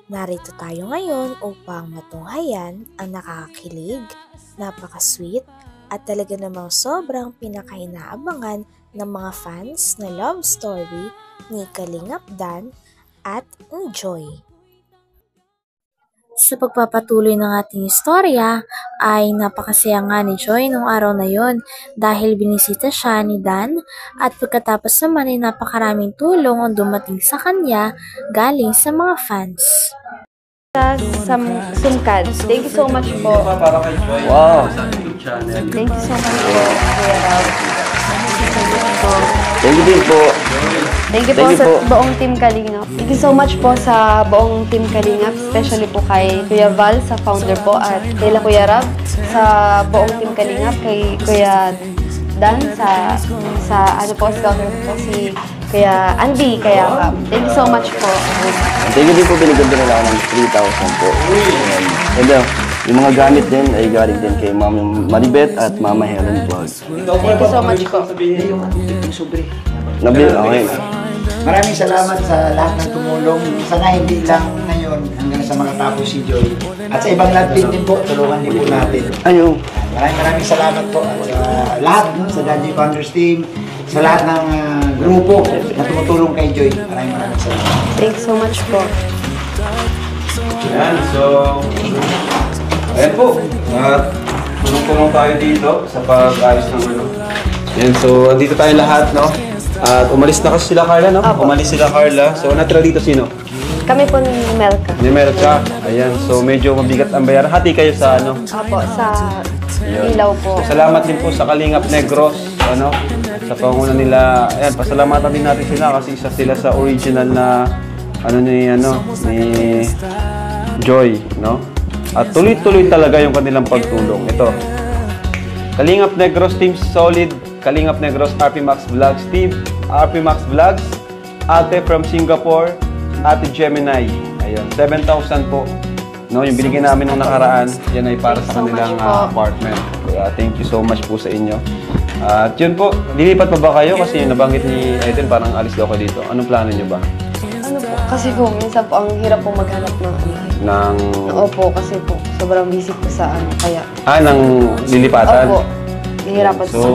Narito tayo ngayon upang matunghayan ang nakakakilig, napaka-sweet at talaga namang sobrang pinakainaabangan ng mga fans na love story ni Kalingap Dan at ni Joy. Sa pagpapatuloy ng ating istorya ay napakasaya nga ni Joy nung araw na yon dahil binisita siya ni Dan at pagkatapos naman ay napakaraming tulong ang dumating sa kanya galing sa mga fans. Sa Sumkad. Thank you so much po. Wow! Thank you so much po, Kuya Rob. Thank you din po. Thank you po sa buong Team Kalingap. Thank you so much po sa buong Team Kalingap, especially po kay Kuya Val, sa founder po, at kay Kuya Rob, sa buong Team Kalingap, kay Kuya Dan, sa ano po, scouter po si Kuya Andy, kaya thank you so much po. Thank you din po, binigyan din nila ako ng 3,000 po. And yung mga gamit din ay galing din kay Ma'am Maribet at Mama Helen Vlog. Thank you so much po. Okay. Maraming salamat sa lahat ng tumulong. Sana hindi lang ngayon hanggang sa makatapos si Joy. At sa ibang lahat din po, tulungan din po natin. Ayun. Maraming salamat po at sa lahat, sa Daddy Founders Team, sa lahat ng grupo na tumutulong kay Joy. Maraming salamat. Thank you so much po. Yan, so ayan po, tulong-tulong tayo dito sa pag-ayos ng ano. Yan, so andito tayo lahat, no? At umalis na kasi sila Carla, no? Apo. Umalis sila Carla. So natira dito sino? Kami po ni Melka. Ni Melka. Ayan, so medyo mabigat ang bayaran. Hati kayo sa ano? Apo, sa ilaw po. So, salamat din po sa Kalingap Negros, ano? Sa panguna nila. Ayan, pasalamatan din natin sila kasi isa sila sa original na ni Joy, no? At tuloy-tuloy talaga yung kanilang pagtulong. Ito. Kalingap Negros Team Solid, Kalingap Negros RP Max Vlogs Team, RP Max Vlogs, Ate from Singapore, Ate Gemini. Ayun, 7,000 po. No, yung binigyan namin nung nakaraan, yan ay para sa kanilang apartment. Kaya thank you so much po sa inyo. At yun po, lilipat pa ba kayo? Kasi yung nabanggit ni Eden, parang alis daw kayo dito. Anong plano nyo ba? Ano po, kasi po, minsan po, ang hirap po maghanap ng Opo, kasi po, sobrang busy po sa kaya. Ng lilipatan? Opo, hihirapan po. So,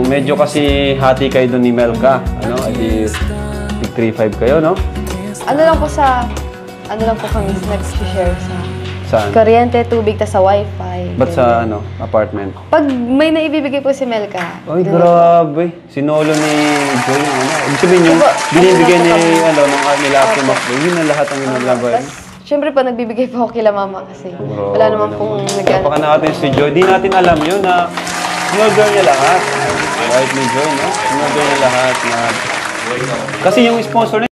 medyo kasi hati kayo doon ni Melka. Ano, edi 3-5 kayo, no? Ano lang po kami nag-share sa Saan? kuryente, tubig, tas sa wifi. Ba't sa apartment? Pag may naibibigay po si Melka. Ay, grabe. Sinolo ni Joy yung ano. Ibig sabihin yung binibigay ni, nila Ate Max, yun na lahat ang ginagawa. Siyempre po, nagbibigay po ako kila mama kasi wala naman pong nag-ano. Baka natin si Joy. Di natin alam yun na sinolder niya lahat. Right ni Joy, no? Sinolder niya lahat na... Kasi yung sponsor niya,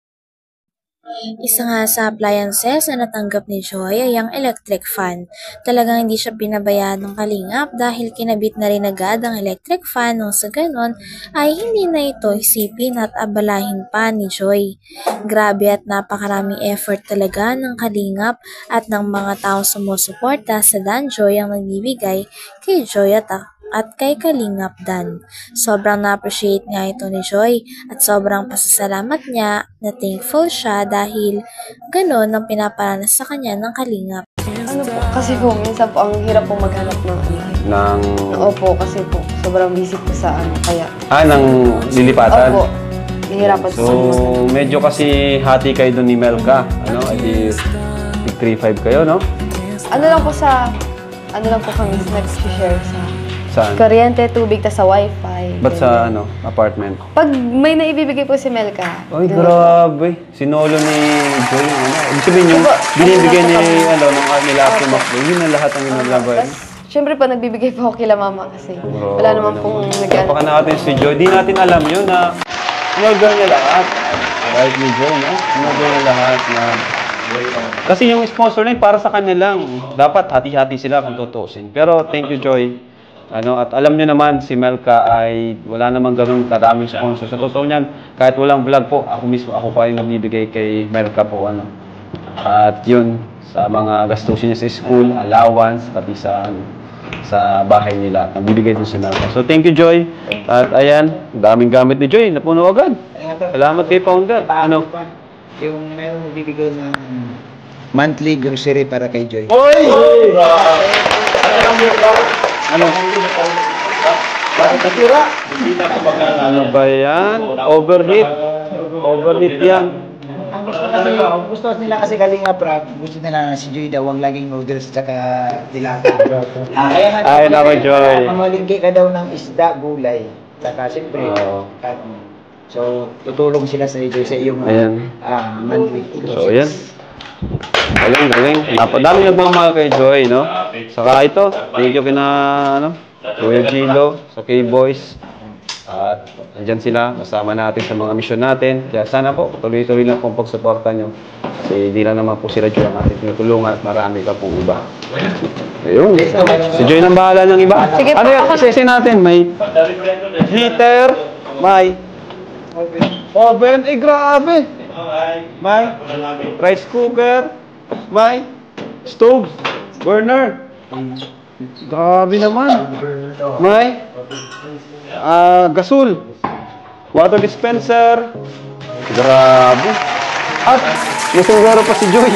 Isa nga sa appliances na natanggap ni Joy ay ang electric fan. Talagang hindi siya pinabayaan ng Kalingap dahil kinabit na rin agad ang electric fan nang sa ganon ay hindi na ito isipin at abalahin pa ni Joy. Grabe at napakaraming effort talaga ng Kalingap at ng mga taong sumusuporta sa Dan Joy ang nagbibigay kay Joy at kay Kalingap Dan. Sobrang na-appreciate nga ito ni Joy at sobrang pasasalamat niya na thankful siya dahil ganon ang pinaparanas sa kanya ng Kalingap. Ano po, kasi po, minsan po, ang hirap po maghanap ng Opo, kasi po, sobrang busy po sa kaya. ng lilipatan? Opo, hihirapan po. So, medyo kasi hati kayo doon ni Melka. Ano, edi 3-5 kayo, no? Ano lang po kami nag-share sa Saan? kuryente, tubig, tas sa wifi. Ba't sa apartment? Pag may naibibigay po si Melka. Ay, grabe. Sinolo ni Joy yung ano. Ibig sabihin yung binibigay ni, nila Ate Max, yun na lahat ang ginagawa. Siyempre po, nagbibigay po ako kila mama kasi wala naman pong nag-ano. Baka natin si Joy. Di natin alam yun na sinolder niya lahat. Right ni Joy, no? Sinolder niya lahat na... Kasi yung sponsor na yun, para sa kanya lang. Dapat hati-hati sila kung tutusin. Pero thank you, Joy. At alam nyo naman, si Melka ay wala namang ganun karaming sponsor. Sa totoo niyan, kahit walang vlog po, ako pa yung nagbibigay kay Melka po. At yun, sa mga gastusin niya sa school, allowance, pati sa bahay nila. Nagbibigay din si Melka. So thank you, Joy. At ayan, daming gamit ni Joy, napuno agad. Salamat kay Founder. Yung may bibigay ng monthly grocery para kay Joy. Oy! Ano? Bakit natira? Ano ba yan? Overheat. Overheat yan. Ang gusto nila kasi Kalinga Prab, gusto nila na si Joy daw ang laging noodles tsaka dilata. Kaya nga, Ay, nako, Joy. Mamalingki ka daw ng isda, gulay, tsaka siyempre, Oo. so tutulong sila sa Joy sa iyong Ayan. monthly. So, yan. Galing, galing. Napadami nagmamahal kay Joy, no? Saka ito, thank you kina, ano, Kuya Gilo, sa K-Boys. At andyan sila, kasama natin sa mga misyon natin. Kaya sana po, tuloy-tuloy lang pong pagsuporta nyo. Kasi hindi lang naman po sila Joy ang ating tinutulungan at marami pa pong iba. Ayun, si Joy nang bahala ng iba. Sige po, Ano yung sesi natin? May heater, may oven, grabe. May rice cooker, may stove, burner. Grabe naman. May gasol, water dispenser. Grabe. At may sombrero pa si Joy.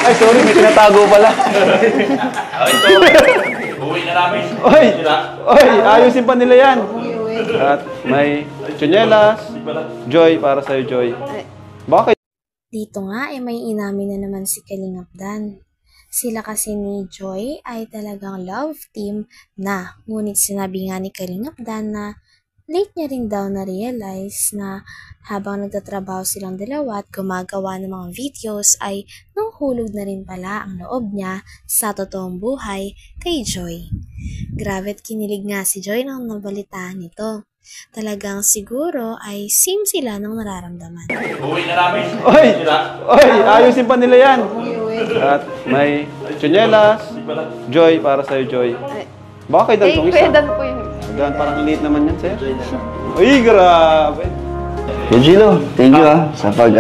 Ay, sorry, may tinatago pala. Uwi na namin. Oy, ayusin pa nila yan. At may tsinelas. Joy, para sa'yo, Joy. Bakit? Dito nga ay may inamin na naman si Kalingap Dan. Sila kasi ni Joy ay talagang love team na. Ngunit sinabi nga ni Kalingap Dan na late niya rin daw na-realize na habang nagtatrabaho silang dalawa at gumagawa ng mga videos ay nahulog na rin pala ang loob niya sa totoong buhay kay Joy. Grabe at kinilig nga si Joy nang nabalitaan nito. Talagang siguro ay same sila ng nararamdaman. Uwi na namin. Oy, ayusin pa nila yan. At may tsinelas. Joy, para sa'yo, Joy. Bakit Eh, itong Kuya isa? Dan po yun. Dan, parang liit naman yan sa'yo. Uy, grabe. Kuya Gilo, thank you sa pag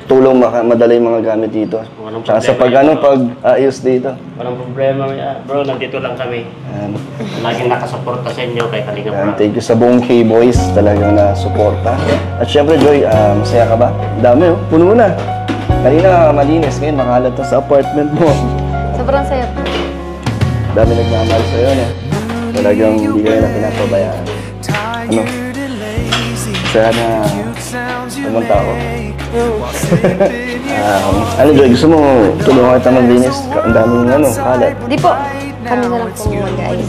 tulong madala yung mga gamit dito. Tsaka sa pag ayos dito. Walang problema, bro. Nandito lang kami. Laging nakasuporta sa inyo kay Kalinga Prab. Thank you sa buong K-Boys, talagang na-suporta. At syempre, Joy, masaya ka ba? Dami, puno na. Kanina malinis, ngayon makalat na sa apartment mo. Sobrang saya po. Dami nagmamahal sa'yo, no? Talagang hindi ka na pinapabayaan. Sana pumunta ako. Joy, gusto mo tulungan kita maglinis? Ang daming kalat. Di po, kami na lang po mag-aayos.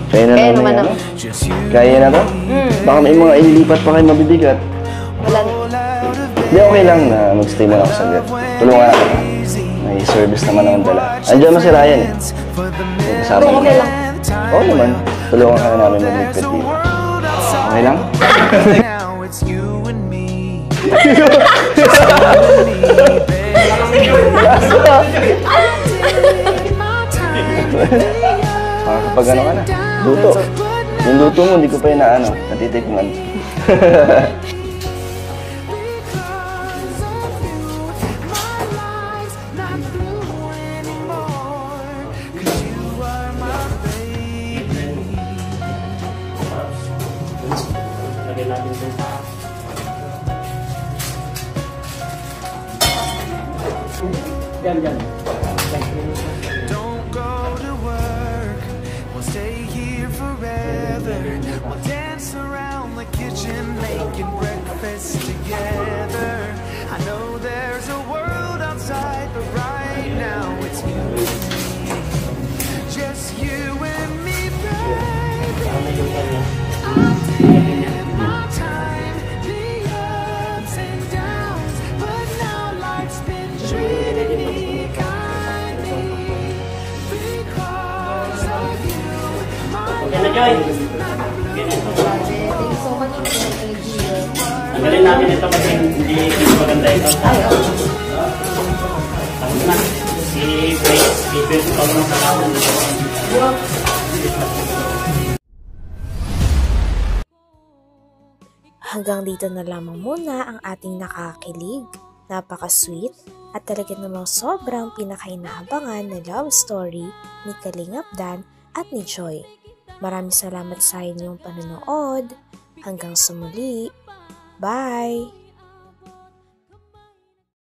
Kaya na Kaya lang naman yan, ako. Kaya na to? Baka may mga ililipat pa kayo mabibigat. Wala na. Hindi, okay lang na mag-stay muna ako saglit. Tulungan ako. May service naman akong dala. Andiyan mo si Ryan eh. May kasama Okay niya. lang. Oo naman. Tulungan ka na namin mag-ligpit dito. Okay lang? Kapag ka na, luto. Yung luto mo, hindi ko pa yun natitikman. Lagyan natin ito. Don't go to work. We'll stay here forever. We'll dance around the kitchen, making breakfast together. I know there's a world outside, but right now it's you and me. Just you and me, baby. I did my time, the ups and downs, but now life's been treating me kindly because of you. My Yan na, Joy. Thank you so much po sa energy. Tanggalin natin ito kasi hindi maganda ito. Tapos na. Si Grace, si Grace, ito ng salamat. Hanggang dito na lamang muna ang ating nakakilig, napaka-sweet at talaga namang sobrang pinakainahabangan na love story ni Kalingap Dan at ni Joy. Maraming salamat sa inyong panonood. Hanggang sa muli. Bye!